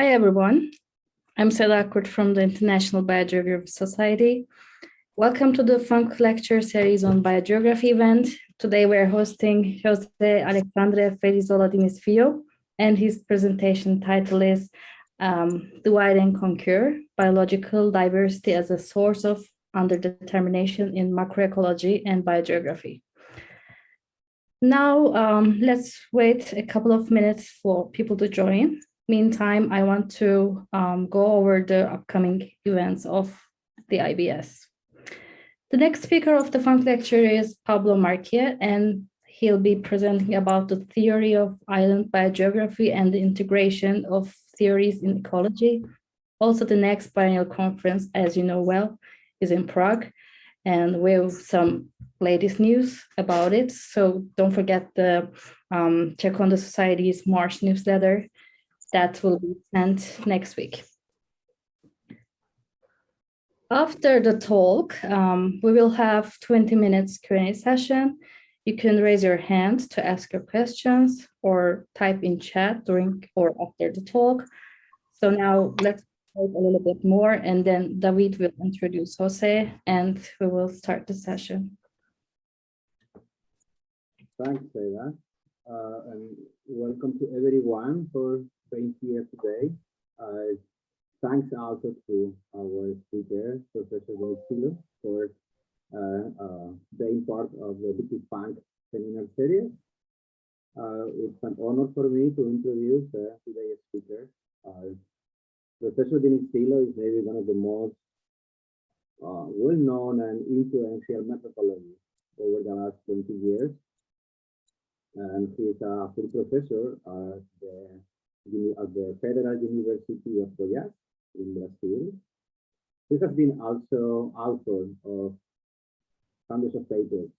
Hi, everyone. I'm Seda Akurt from the International Biogeography Society. Welcome to the Funk Lecture Series on Biogeography event. Today we're hosting José Alexandre F, Diniz Filho, and his presentation title is Divide and Conquer, Biological Diversity as a Source of Underdetermination in Macroecology and Biogeography. Now, let's wait a couple of minutes for people to join. Meantime, I want to go over the upcoming events of the IBS. The next speaker of the Funk Lecture is Pablo Marquia, and he'll be presenting about the theory of island biogeography and the integration of theories in ecology. Also, the next biennial conference, as you know well, is in Prague, and we have some latest news about it. So don't forget the check on the Society's March newsletter. That will be sent next week. After the talk, we will have 20 minutes Q&A session. You can raise your hand to ask your questions or type in chat during or after the talk. So now let's talk a little bit more, and then David will introduce Jose, and we will start the session. Thanks, Seda, and welcome to everyone for being here today. Thanks also to our speaker, Professor José Filho, for being part of the Big Funk seminar series. It's an honor for me to introduce today's speaker. Professor Diniz Filho is maybe one of the most well-known and influential macroecologists over the last 20 years. And he's a full professor at the Federal University of Goiás in Brazil. He has been also author of hundreds of papers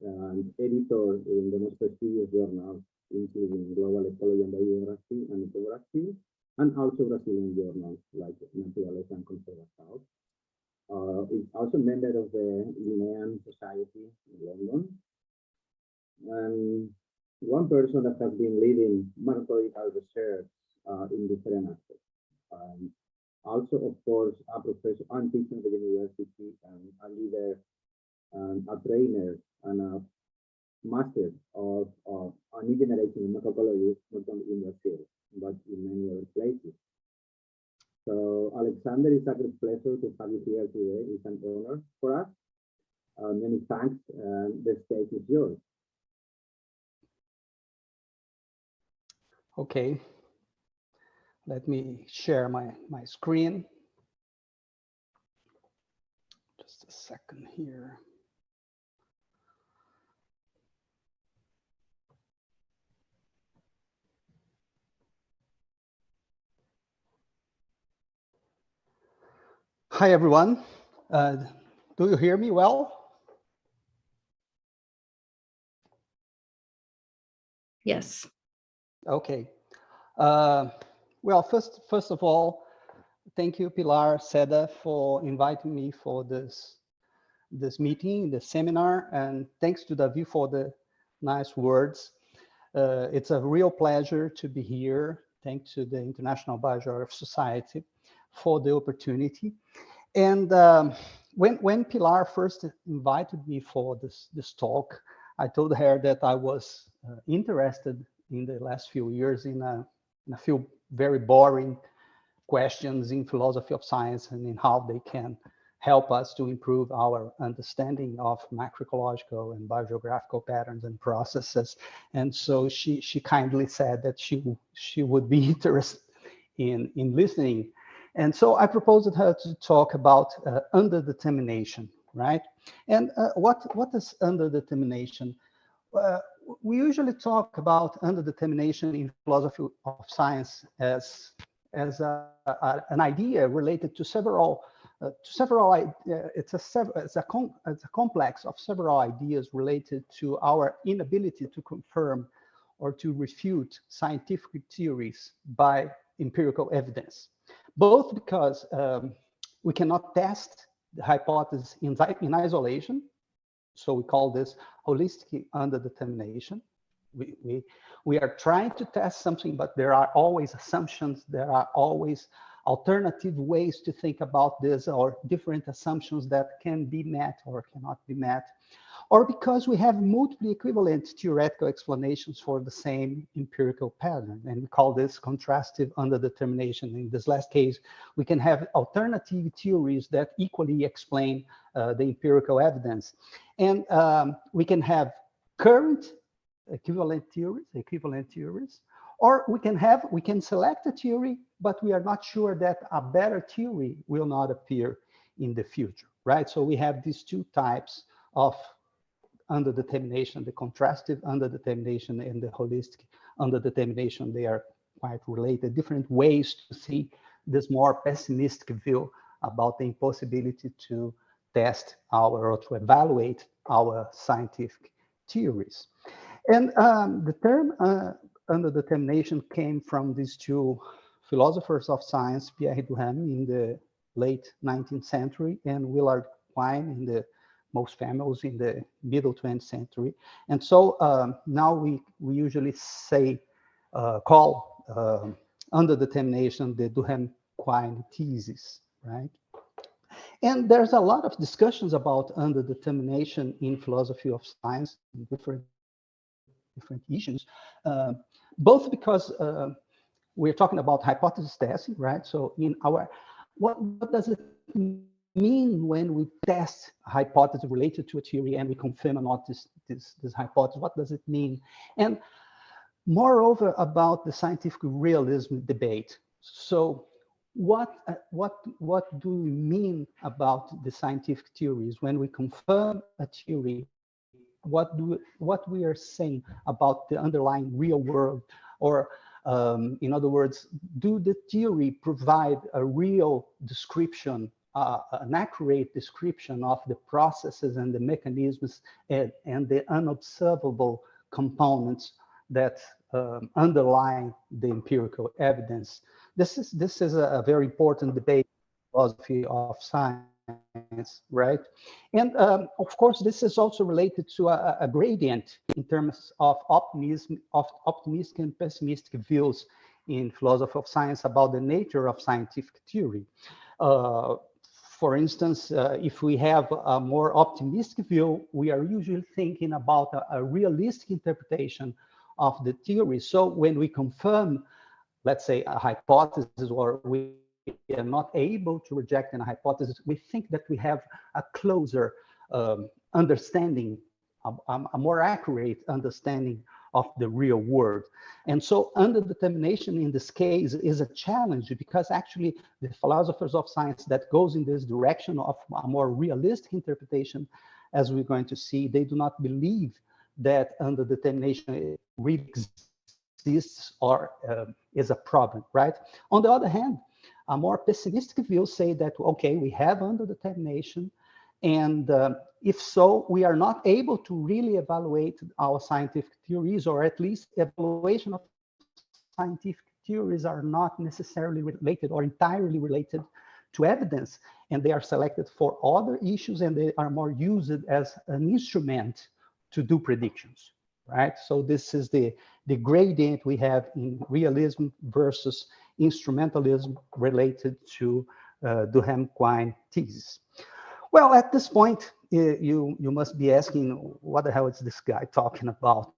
and editor in the most prestigious journals, including Global Ecology and Biodiversity and Ecography, and also Brazilian journals like Instrumentalism and comparative. He's also a member of the Linnean Society in London. And one person that has been leading macroecological research in different aspects. Also, of course, a professor and teacher at the university, and a leader, and a trainer, and a master of a new generation of macroecologists, not only in Brazil, but in many other places. So, Alexander, it's a great pleasure to have you here today. It's an honor for us. Many thanks, and the stage is yours. Okay, let me share my screen. Just a second here. Hi, everyone. Do you hear me well? Yes. Okay. Well, first of all, thank you, Pilar Seda, for inviting me for this meeting, this seminar, and thanks to David for the nice words. It's a real pleasure to be here. Thanks to the International Biogeography Society for the opportunity. And when Pilar first invited me for this talk, I told her that I was interested in the last few years in a few very boring questions in philosophy of science and in how they can help us to improve our understanding of macroecological and biogeographical patterns and processes. And so she kindly said that she would be interested in listening. And so I proposed her to talk about underdetermination, right? And what is underdetermination? We usually talk about underdetermination in philosophy of science as an idea related to several. It's a complex of several ideas related to our inability to confirm or to refute scientific theories by empirical evidence, both because we cannot test the hypothesis in isolation. So we call this holistic underdetermination. We are trying to test something, but there are always assumptions. There are always alternative ways to think about this, or different assumptions that can be met or cannot be met, or because we have multiple equivalent theoretical explanations for the same empirical pattern. And we call this contrastive underdetermination. In this last case, we can have alternative theories that equally explain the empirical evidence. And we can have current equivalent theories, or we can select a theory, but we are not sure that a better theory will not appear in the future, right? So we have these two types of underdetermination, the contrastive underdetermination and the holistic underdetermination. They are quite related, different ways to see this more pessimistic view about the impossibility to test or to evaluate our scientific theories. And the term underdetermination came from these two philosophers of science, Pierre Duhem in the late 19th century and Willard Quine in the most famous in the middle 20th century. And so now we usually say, call underdetermination the Duhem-Quine thesis, right? And there's a lot of discussions about underdetermination in philosophy of science, different issues, both because we're talking about hypothesis testing, right? So in our, what does it mean when we test a hypothesis related to a theory and we confirm or not this hypothesis? What does it mean? And moreover, about the scientific realism debate. So what do we mean about the scientific theories when we confirm a theory? What we are saying about the underlying real world, or in other words, do the theory provide a real description, an accurate description of the processes and the mechanisms and the unobservable components that underlie the empirical evidence? This is a very important debate in philosophy of science, right? And of course, this is also related to a gradient in terms of optimistic and pessimistic views in philosophy of science about the nature of scientific theory. For instance, if we have a more optimistic view, we are usually thinking about a realistic interpretation of the theory. So when we confirm, let's say, a hypothesis, or we are not able to reject a hypothesis, we think that we have a closer understanding, a more accurate understanding of the real world. And so underdetermination in this case is a challenge, because actually the philosophers of science that goes in this direction of a more realistic interpretation, as we're going to see, they do not believe that underdetermination really exists or is a problem, right? On the other hand, a more pessimistic view say that, okay, we have underdetermination, and if so, we are not able to really evaluate our scientific theories, or at least evaluation of scientific theories are not necessarily related or entirely related to evidence, and they are selected for other issues, and they are more used as an instrument to do predictions, right? So this is the gradient we have in realism versus instrumentalism related to Duhem-Quine thesis. Well, at this point, you must be asking, what the hell is this guy talking about?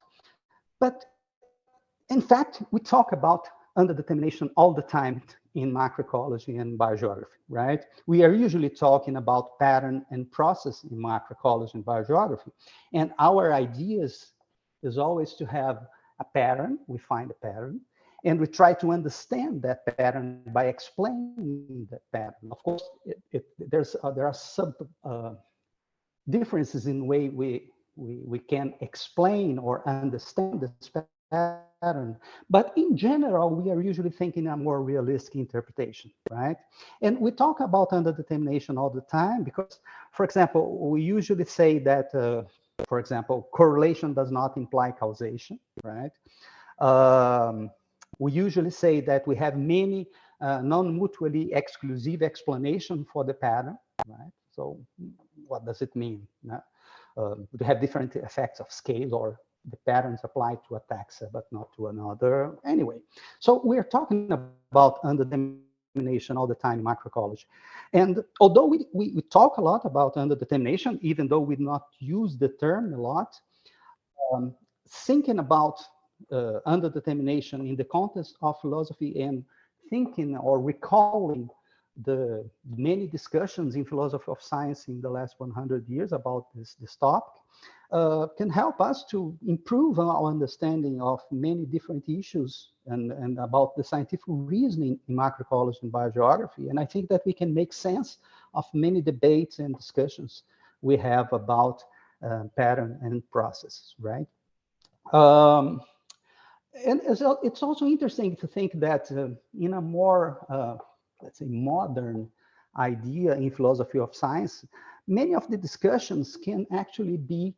But in fact, we talk about underdetermination all the time in macroecology and biogeography, right? We are usually talking about pattern and process in macroecology and biogeography. And our ideas is always to have a pattern, we find a pattern, and we try to understand that pattern by explaining that pattern. Of course, there are some differences in the way we can explain or understand this pattern. But in general, we are usually thinking a more realistic interpretation, right? And we talk about underdetermination all the time because, for example, we usually say that, for example, correlation does not imply causation, right? We usually say that we have many non-mutually exclusive explanations for the pattern, right? So what does it mean? We have different effects of scale or the patterns apply to a taxa, but not to another. Anyway, so we're talking about underdetermination all the time in macroecology. And although we talk a lot about underdetermination, even though we not use the term a lot, thinking about underdetermination in the context of philosophy and thinking or recalling the many discussions in philosophy of science in the last 100 years about this topic can help us to improve our understanding of many different issues and about the scientific reasoning in macroecology and biogeography. And I think that we can make sense of many debates and discussions we have about pattern and processes, right? And it's also interesting to think that in a more, let's say, modern idea in philosophy of science, many of the discussions can actually be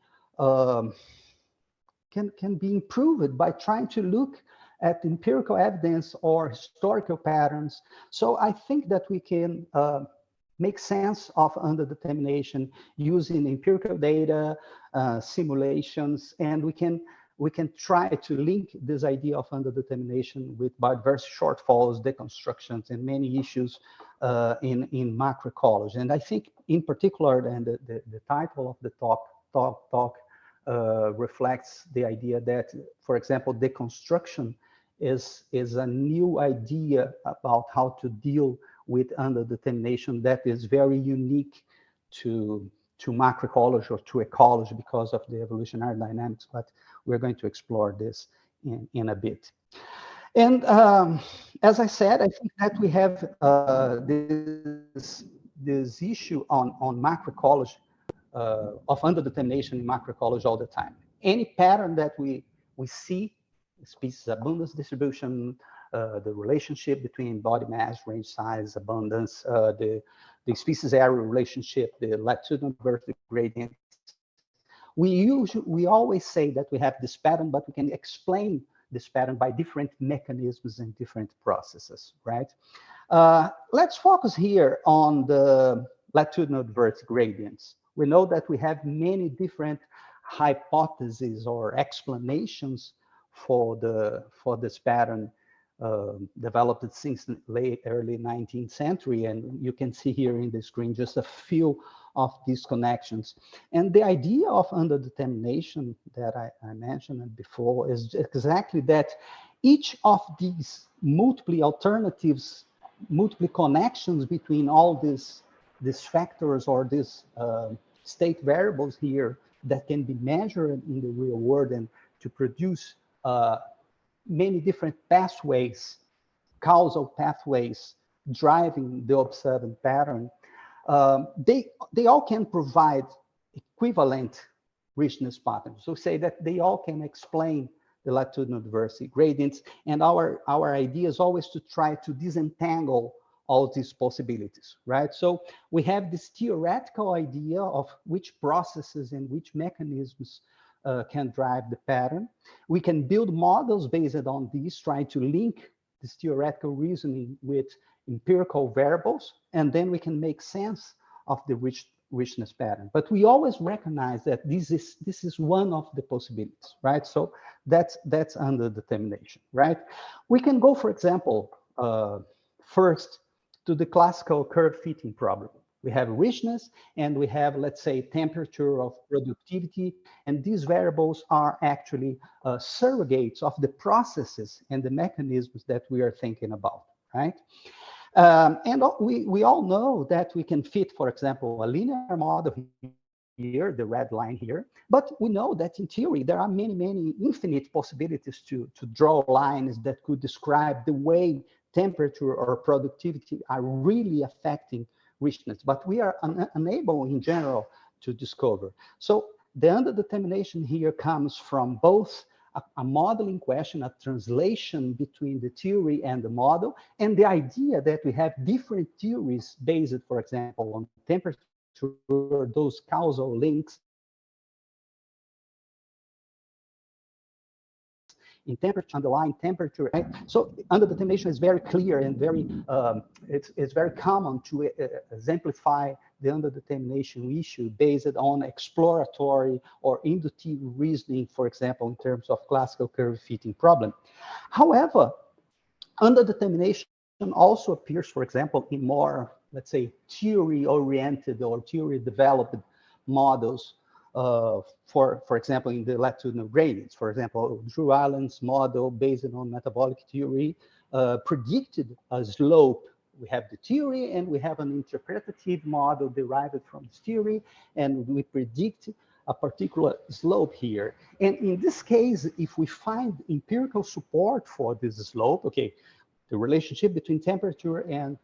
can be improved by trying to look at empirical evidence or historical patterns. So I think that we can make sense of underdetermination using empirical data, simulations, and we can try to link this idea of underdetermination with biodiversity shortfalls, deconstructions, and many issues in macroecology. And I think in particular, and the title of the talk reflects the idea that, for example, deconstruction is a new idea about how to deal with underdetermination that is very unique to macroecology or to ecology because of the evolutionary dynamics, but we're going to explore this in a bit. And as I said, I think that we have this issue on macroecology of underdetermination in macroecology all the time. Any pattern that we see, species abundance distribution, the relationship between body mass, range size, abundance, the species area relationship, the latitudinal diversity gradient. We always say that we have this pattern, but we can explain this pattern by different mechanisms and different processes, right? Let's focus here on the latitudinal diversity gradients. We know that we have many different hypotheses or explanations for this pattern developed since the early 19th century. And you can see here in the screen just a few of these connections. And the idea of underdetermination that I mentioned before is exactly that each of these multiple alternatives, multiple connections between all these factors or these state variables here that can be measured in the real world and to produce many different pathways, causal pathways driving the observed pattern, they all can provide equivalent richness patterns. So say that they all can explain the latitudinal diversity gradients, and our idea is always to try to disentangle all these possibilities, right? So we have this theoretical idea of which processes and which mechanisms can drive the pattern. We can build models based on these, trying to link this theoretical reasoning with empirical variables, and then we can make sense of the richness pattern. But we always recognize that this is one of the possibilities, right? So that's underdetermination, right? We can go, for example, first to the classical curve fitting problem. We have richness and we have, let's say, temperature of productivity. And these variables are actually surrogates of the processes and the mechanisms that we are thinking about, right? And we all know that we can fit, for example, a linear model here, the red line here. But we know that in theory, there are many infinite possibilities to draw lines that could describe the way temperature or productivity are really affecting richness, but we are unable in general to discover. So the underdetermination here comes from both a modeling question, a translation between the theory and the model, and the idea that we have different theories based, for example, on temperature, those causal links in temperature, underlying temperature, right? So underdetermination is very clear and very, it's very common to exemplify the underdetermination issue based on exploratory or inductive reasoning, for example, in terms of classical curve fitting problem. However, underdetermination also appears, for example, in more, let's say, theory-oriented or theory-developed models. For example, in the latitudinal gradients, for example, Drew Allen's model based on metabolic theory predicted a slope. We have the theory and we have an interpretative model derived from this theory, and we predict a particular slope here. And in this case, if we find empirical support for this slope, okay, the relationship between temperature and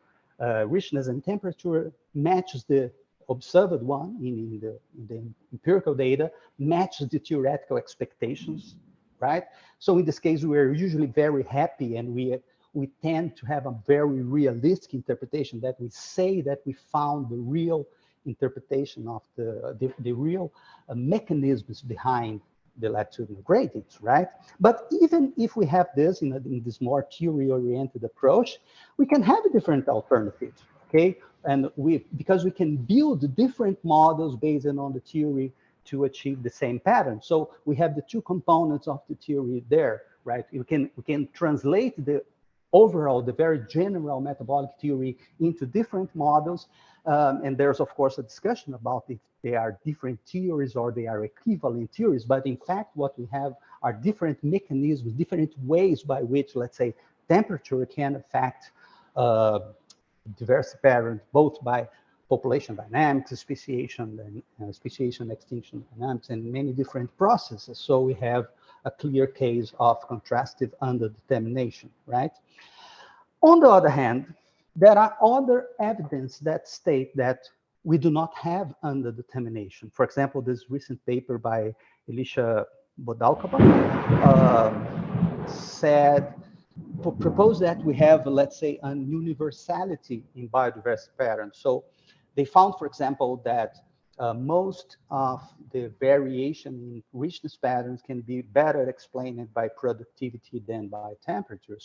richness and temperature matches the observed one in the empirical data, matches the theoretical expectations, right? So in this case, we're usually very happy, and we tend to have a very realistic interpretation that we say that we found the real interpretation of the real mechanisms behind the latitudinal gradients, right? But even if we have this in this more theory-oriented approach, we can have different alternatives, okay? And because we can build different models based on the theory to achieve the same pattern. So we have the two components of the theory there, right? We can translate the overall, the very general metabolic theory into different models. And there's, of course, a discussion about if they are different theories or they are equivalent theories. But in fact, what we have are different mechanisms, different ways by which, let's say, temperature can affect diversity patterns, both by population dynamics, speciation, and speciation extinction dynamics, and many different processes. So we have a clear case of contrastive underdetermination, right? On the other hand, there are other evidence that state that we do not have underdetermination. For example, this recent paper by Elisha Bodalkaba proposed that we have, let's say, an universality in biodiversity patterns. So they found, for example, that most of the variation in richness patterns can be better explained by productivity than by temperature.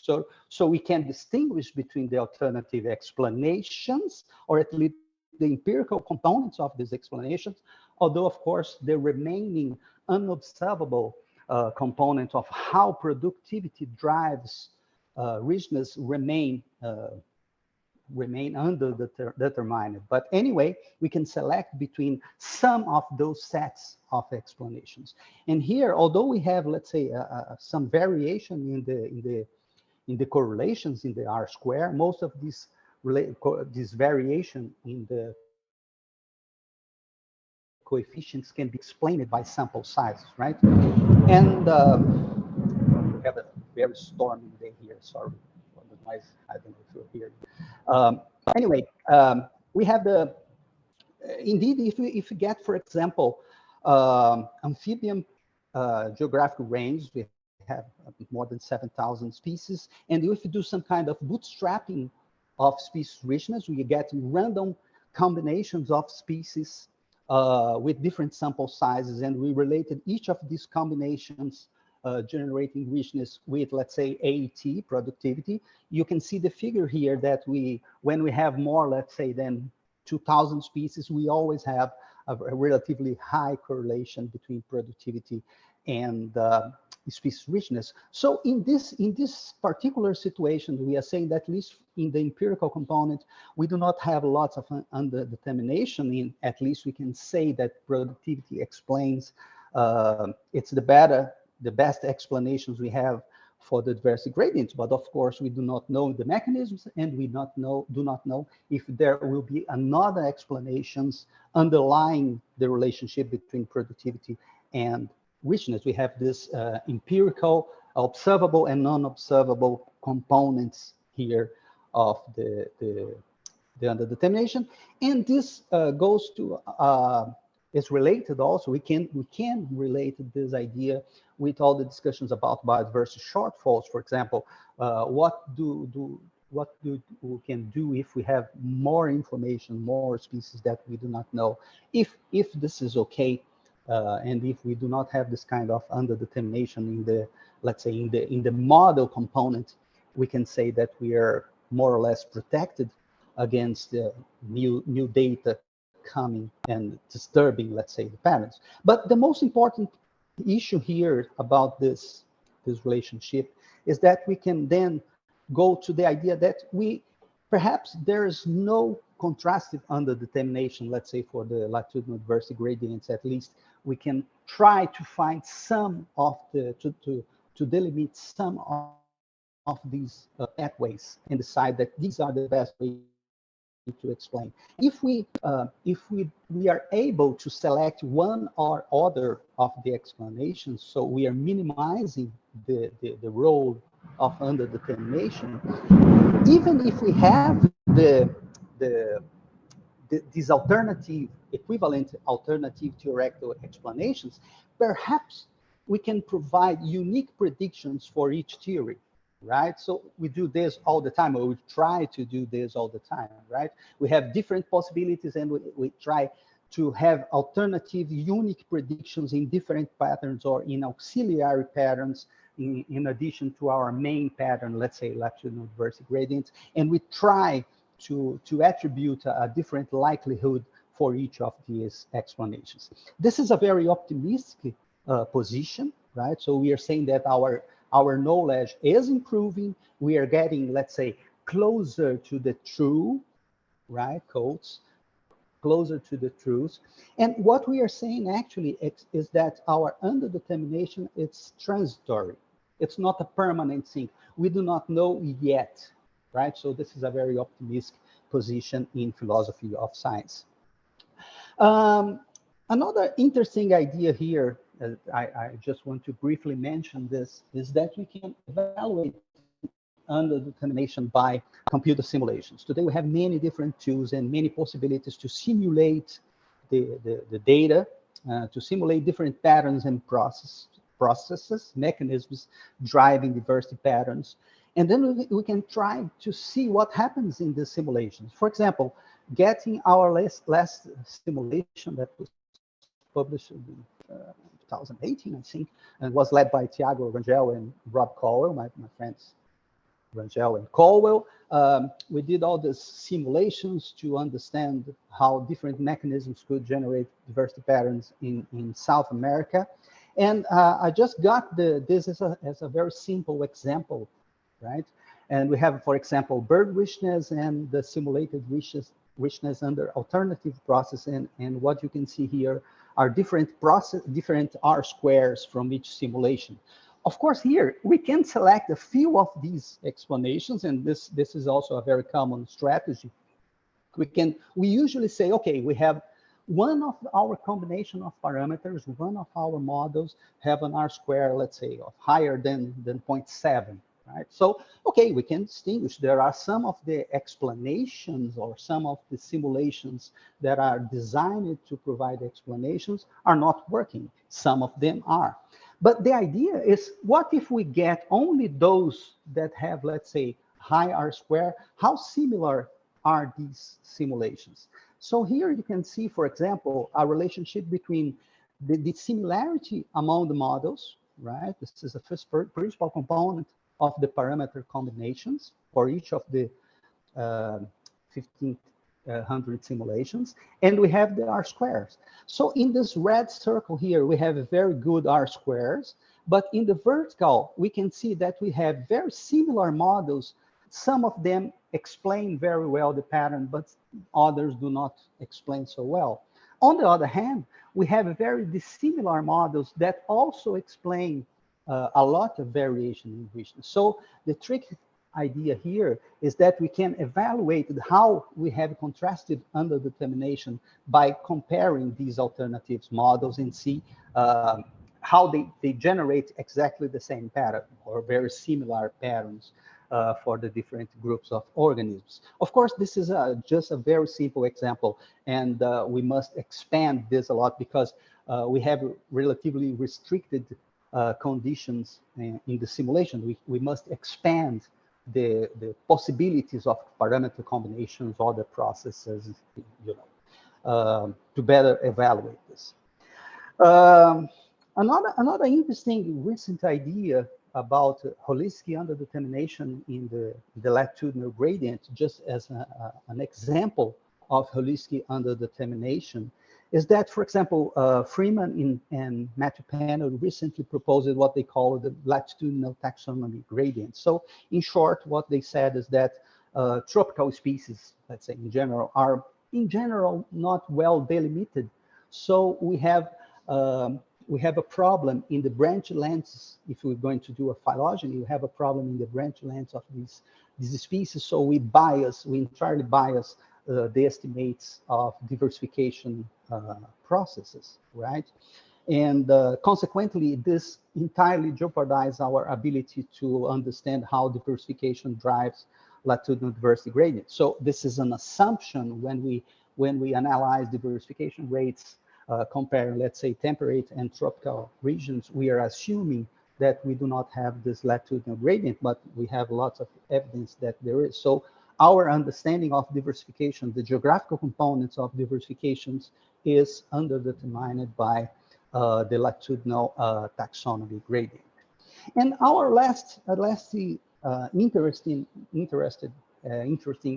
So we can distinguish between the alternative explanations, or at least the empirical components of these explanations, although, of course, the remaining unobservable component of how productivity drives richness remain underdetermined. But anyway, we can select between some of those sets of explanations. And here, although we have, let's say, some variation in the correlations in the R square, most of this variation in the coefficients can be explained by sample sizes, right? And we have a very stormy day here, sorry for the noise, I don't know if you're here. Anyway, we have indeed, if we get, for example, amphibian geographic range, we have more than 7,000 species. And if we do some kind of bootstrapping of species richness, we get random combinations of species with different sample sizes. And we related each of these combinations generating richness with, let's say, AET, productivity. You can see the figure here that when we have more, let's say, than 2,000 species, we always have a relatively high correlation between productivity and species richness. So in this particular situation, we are saying that at least in the empirical component, we do not have lots of underdetermination. At least we can say that productivity explains, it's the best explanations we have for the diversity gradients. But of course, we do not know the mechanisms, and we do not know if there will be another explanations underlying the relationship between productivity and richness. We have this empirical, observable and non-observable components here of the underdetermination. And this goes to, is related also, we can relate this idea with all the discussions about biodiversity shortfalls. For example, what we can do if we have more information, more species that we do not know, if this is okay, and if we do not have this kind of underdetermination in the, let's say, in the model component, we can say that we are more or less protected against new data coming and disturbing, let's say, the patterns. But the most important issue here about this relationship is that we can then go to the idea that perhaps there's no contrastive underdetermination, let's say, for the latitudinal diversity gradients. At least we can try to find some of the, to delimit some of these pathways and decide that these are the best way to explain. If we are able to select one or other of the explanations, so we are minimizing the role of underdetermination, even if we have these alternative, equivalent alternative theoretical explanations, perhaps we can provide unique predictions for each theory, right? So we do this all the time, or we try to do this all the time, right? We have different possibilities, and we try to have alternative, unique predictions in different patterns or in auxiliary patterns, in addition to our main pattern, let's say latitudinal diversity gradients, and we try to attribute a different likelihood for each of these explanations. This is a very optimistic position, right? So we are saying that our knowledge is improving. We are getting, let's say, closer to the true, right? Quotes, closer to the truth. And what we are saying actually is that our underdetermination is transitory. It's not a permanent thing. We do not know yet, right? So this is a very optimistic position in philosophy of science. Another interesting idea here, I just want to briefly mention this, is that we can evaluate underdetermination by computer simulations. Today we have many different tools and many possibilities to simulate the data, to simulate different patterns and processes, mechanisms driving diversity patterns. And then we can try to see what happens in the simulations. For example, getting our last simulation that was published in 2018, I think, and was led by Tiago Rangel and Rob Caldwell, my friends Rangel and Caldwell. We did all these simulations to understand how different mechanisms could generate diversity patterns in South America. And I just got this as a very simple example, right? And we have, for example, bird richness and the simulated richness under alternative process. And what you can see here are different R squares from each simulation. Of course, here we can select a few of these explanations, and this is also a very common strategy. We usually say, okay, we have one of our combination of parameters, one of our models have an R square, let's say, of higher than 0.7, right? So, okay, we can distinguish. There are some of the explanations or some of the simulations that are designed to provide explanations are not working. Some of them are. But the idea is, what if we get only those that have, let's say, high R square? How similar are these simulations? So here you can see, for example, a relationship between the similarity among the models, right? This is the first principal component of the parameter combinations for each of the 1500 simulations, and we have the R squares. So in this red circle here, we have a very good R squares, but in the vertical, we can see that we have very similar models. Some of them explain very well the pattern, but others do not explain so well. On the other hand, we have very dissimilar models that also explain a lot of variation in richness. So the trick idea here is that we can evaluate how we have contrasted underdetermination by comparing these alternatives models and see how they generate exactly the same pattern or very similar patterns for the different groups of organisms. Of course, this is just a very simple example, and we must expand this a lot because we have relatively restricted conditions in the simulation. We must expand the possibilities of parameter combinations, other processes, you know, to better evaluate this. Another interesting recent idea about holistic underdetermination in the latitudinal gradient, just as an example of holistic underdetermination is that, for example, Freeman and Matthew Panel recently proposed what they call the latitudinal taxonomy gradient. So in short, what they said is that tropical species, let's say in general, are in general not well delimited. So we have a problem in the branch lengths. If we're going to do a phylogeny, we have a problem in the branch lengths of these species. So we entirely bias the estimates of diversification processes, right? And consequently, this entirely jeopardizes our ability to understand how diversification drives latitudinal diversity gradient. So this is an assumption when we analyze diversification rates comparing, let's say, temperate and tropical regions. We are assuming that we do not have this latitudinal gradient, but we have lots of evidence that there is. So our understanding of diversification, the geographical components of diversifications, is underdetermined by the latitudinal taxonomy gradient. And our last interesting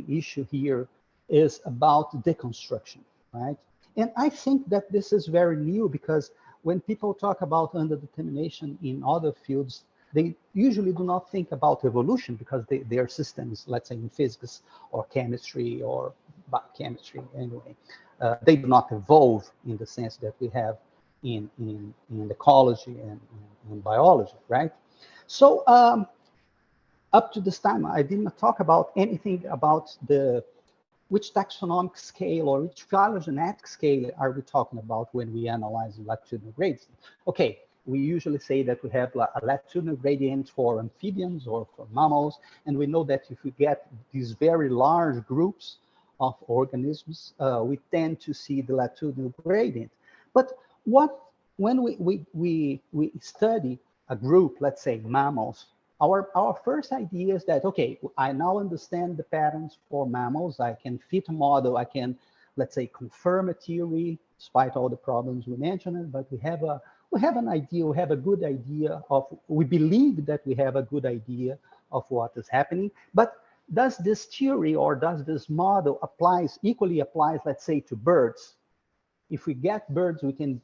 issue here is about deconstruction, right? And I think that this is very new because when people talk about underdetermination in other fields, they usually do not think about evolution because they are systems, let's say in physics or chemistry or biochemistry anyway. They do not evolve in the sense that we have in ecology and biology, right? So up to this time, I did not talk about anything about which taxonomic scale or which phylogenetic scale are we talking about when we analyze latitudinal gradients. Okay, we usually say that we have a latitudinal gradient for amphibians or for mammals, and we know that if we get these very large groups of organisms, we tend to see the latitudinal gradient. But when we study a group, let's say mammals, our first idea is that, okay, I now understand the patterns for mammals. I can fit a model. I can, let's say, confirm a theory, despite all the problems we mentioned. But we have an idea. We have a good idea of. We believe that we have a good idea of what is happening. But does this theory or does this model equally applies, let's say, to birds? If we get birds, we can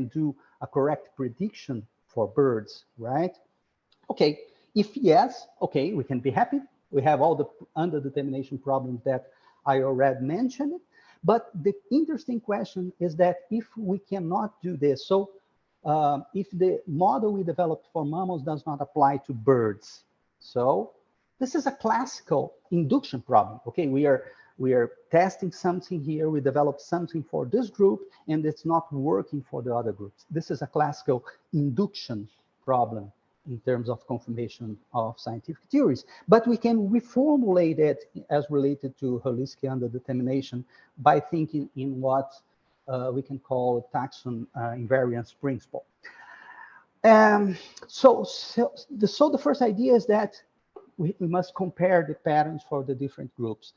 do a correct prediction for birds, right? Okay. If yes, okay, we can be happy. We have all the underdetermination problems that I already mentioned. But the interesting question is that if we cannot do this, so if the model we developed for mammals does not apply to birds, so this is a classical induction problem. Okay, we are testing something here. We develop something for this group, and it's not working for the other groups. This is a classical induction problem in terms of confirmation of scientific theories. But we can reformulate it as related to holistic underdetermination by thinking in what we can call Taxon invariance principle. So the first idea is that we must compare the patterns for the different groups.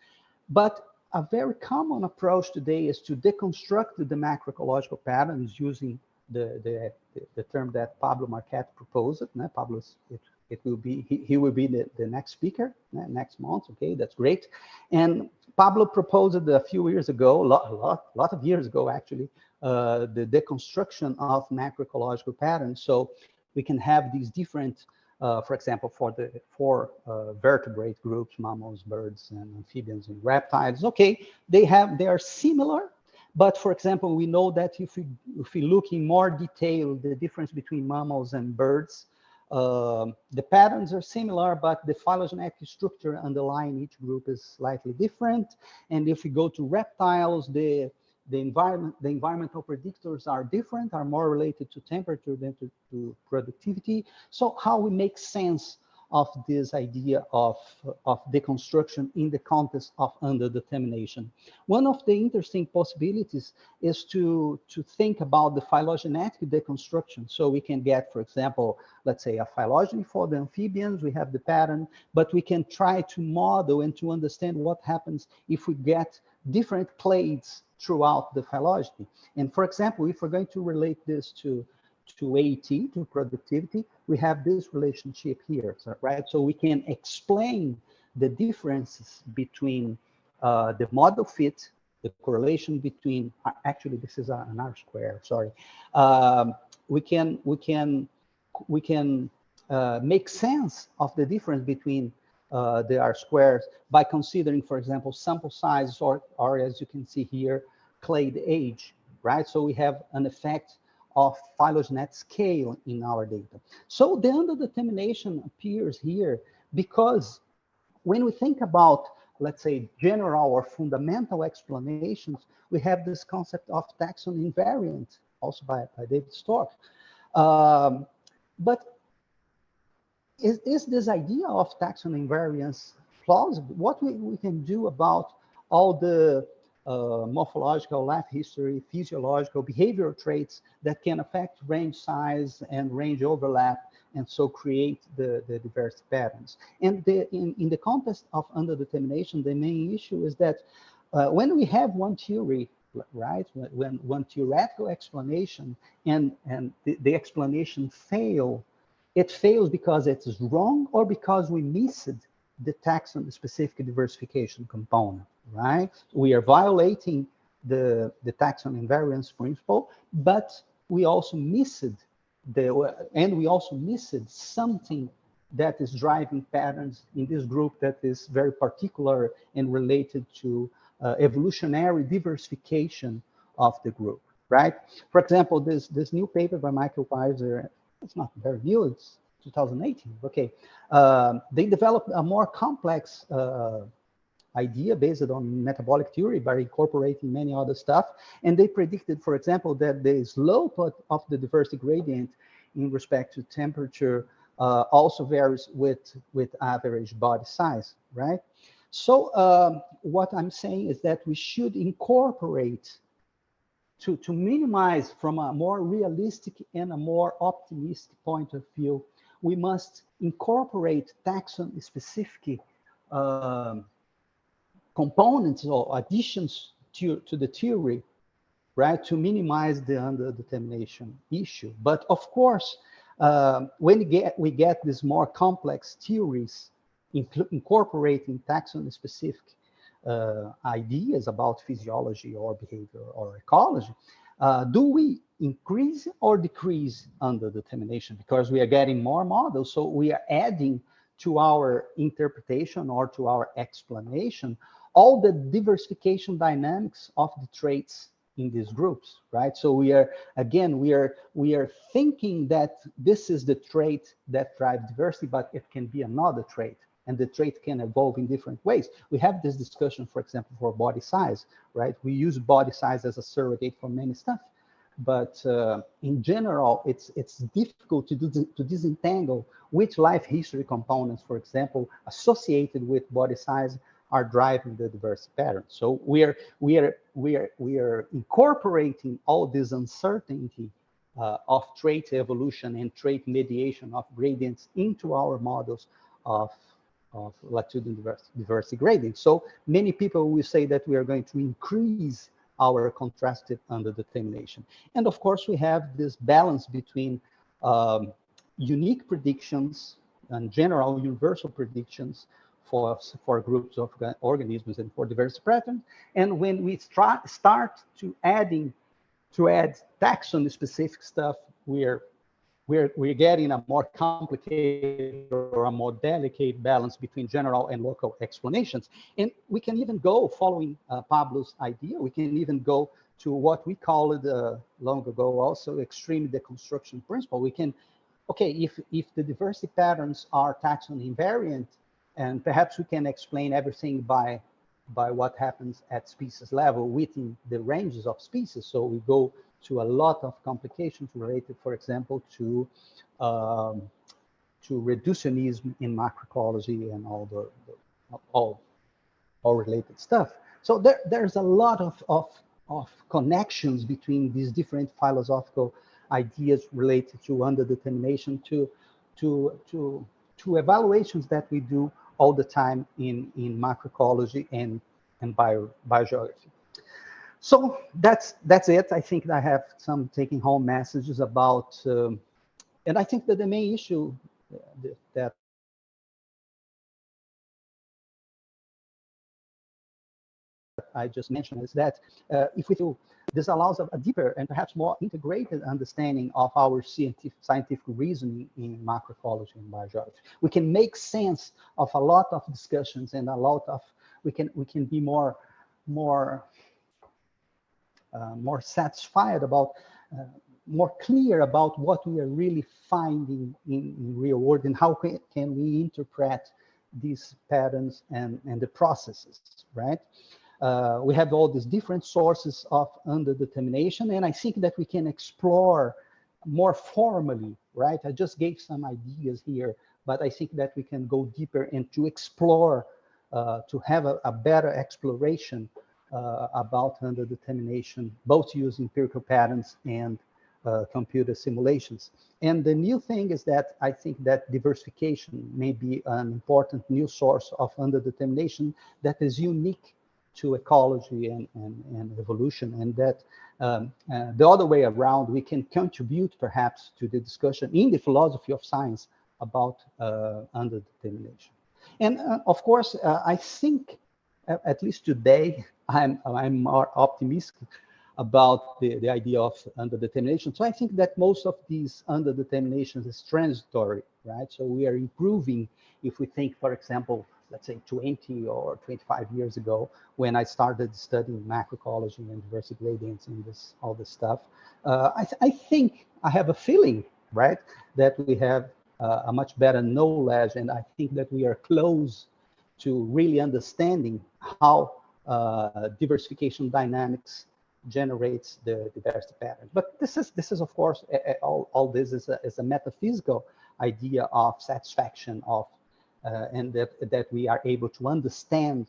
But a very common approach today is to deconstruct the macroecological patterns using the term that Pablo Marquette proposed. Pablo, he will be the next speaker next month. Okay, that's great. And Pablo proposed a few years ago, a lot of years ago actually, the deconstruction of macroecological patterns. So we can have these different, for example, for the four vertebrate groups, mammals, birds, and amphibians and reptiles. Okay, they are similar. But for example, we know that if we look in more detail, the difference between mammals and birds, the patterns are similar, but the phylogenetic structure underlying each group is slightly different. And if we go to reptiles, the environmental predictors are different, are more related to temperature than to productivity. So how we make sense of this idea of deconstruction in the context of underdetermination. One of the interesting possibilities is to think about the phylogenetic deconstruction. So we can get, for example, let's say a phylogeny for the amphibians, we have the pattern, but we can try to model and to understand what happens if we get different clades throughout the phylogeny. And for example, if we're going to relate this to AT, to productivity, we have this relationship here, right? So we can explain the differences between the model fit, the correlation between, actually this is an R square, sorry. We can make sense of the difference between the R squares by considering, for example, sample size or as you can see here, clade age, right? So we have an effect of phylogenetic scale in our data. So the underdetermination appears here because when we think about, let's say, general or fundamental explanations, we have this concept of taxon invariant, also by David Stork. But is this idea of taxon invariance plausible? What we can do about all the morphological, life history, physiological, behavioral traits that can affect range size and range overlap, and so create the diverse patterns. And in the context of underdetermination, the main issue is that when we have one theory, right, when one theoretical explanation and the explanation it fails because it's wrong or because we missed the taxon specific diversification component, right? We are violating the taxon invariance principle, but we also missed something that is driving patterns in this group that is very particular and related to evolutionary diversification of the group, right? For example, this new paper by Michael Weiser, it's not very new, it's 2018, okay. They developed a more complex idea based on metabolic theory by incorporating many other stuff. And they predicted, for example, that the slope of the diversity gradient in respect to temperature also varies with average body size, right? So what I'm saying is that we should incorporate to minimize from a more realistic and a more optimistic point of view, we must incorporate taxon specific components or additions to the theory, right, to minimize the underdetermination issue. But of course, when we get these more complex theories incorporating taxon specific ideas about physiology or behavior or ecology, do we increase or decrease underdetermination? Because we are getting more models, so we are adding to our interpretation or to our explanation all the diversification dynamics of the traits in these groups, right? So we are thinking that this is the trait that drives diversity, but it can be another trait, and the trait can evolve in different ways. We have this discussion, for example, for body size, right? We use body size as a surrogate for many stuff, but in general, it's difficult to disentangle which life history components, for example, associated with body size are driving the diversity pattern. So we are incorporating all this uncertainty of trait evolution and trait mediation of gradients into our models of latitudinal diversity gradient. So many people will say that we are going to increase our contrasted underdetermination. And of course, we have this balance between unique predictions and general universal predictions for groups of organisms and for diversity patterns. And when we start to add taxon specific stuff, we're getting a more complicated or a more delicate balance between general and local explanations. And we can even go, following Pablo's idea, we can even go to what we called long ago also extreme deconstruction principle. We can, okay, if the diversity patterns are taxon invariant, and perhaps we can explain everything by what happens at species level within the ranges of species. So we go to a lot of complications related, for example, to reductionism in macroecology and all related stuff. So there's a lot of connections between these different philosophical ideas related to underdetermination to evaluations that we do all the time in macroecology and biogeography. So that's it. I think I have some taking home messages about, and I think that the main issue that I just mentioned is that if we do, this allows a deeper and perhaps more integrated understanding of our scientific reasoning in macroecology and biogeography. We can make sense of a lot of discussions and a lot of, we can be more satisfied about, more clear about what we are really finding in real world and how can we interpret these patterns and the processes, right? We have all these different sources of underdetermination, and I think that we can explore more formally, right? I just gave some ideas here, but I think that we can go deeper and to explore, to have a better exploration about underdetermination, both using empirical patterns and computer simulations. And the new thing is that I think that diversification may be an important new source of underdetermination that is unique to ecology and evolution, and that the other way around, we can contribute perhaps to the discussion in the philosophy of science about underdetermination. And of course, I think, at least today, I'm more optimistic about the idea of underdetermination. So I think that most of these underdeterminations is transitory, right? So we are improving. If we think, for example, let's say 20 or 25 years ago, when I started studying macroecology and diversity gradients and all this stuff, I think, I have a feeling, right, that we have a much better knowledge, and I think that we are close to really understanding how diversification dynamics generates the diversity patterns. But this is of course, all this is a metaphysical idea of satisfaction of, and that we are able to understand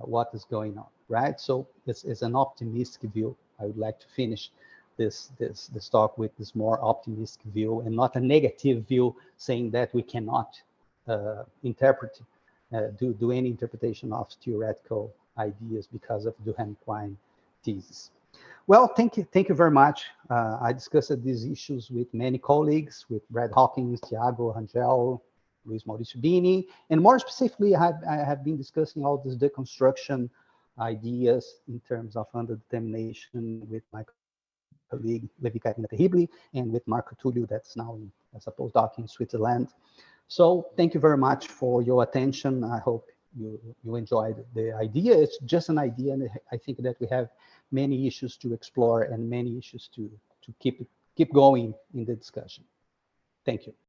what is going on, right? So this is an optimistic view. I would like to finish this talk with this more optimistic view and not a negative view saying that we cannot interpret, do any interpretation of theoretical ideas because of Duhem-Quine thesis. Well, thank you very much. I discussed these issues with many colleagues, with Brad Hawkins, Tiago Rangel, Luis Mauricio Bini, and more specifically, I have been discussing all these deconstruction ideas in terms of underdetermination with my colleague Levi Karina Terribli and with Marco Tullio, that's now as a postdoc in Switzerland. So thank you very much for your attention. I hope you enjoyed the idea. It's just an idea, and I think that we have many issues to explore and many issues to keep going in the discussion. Thank you.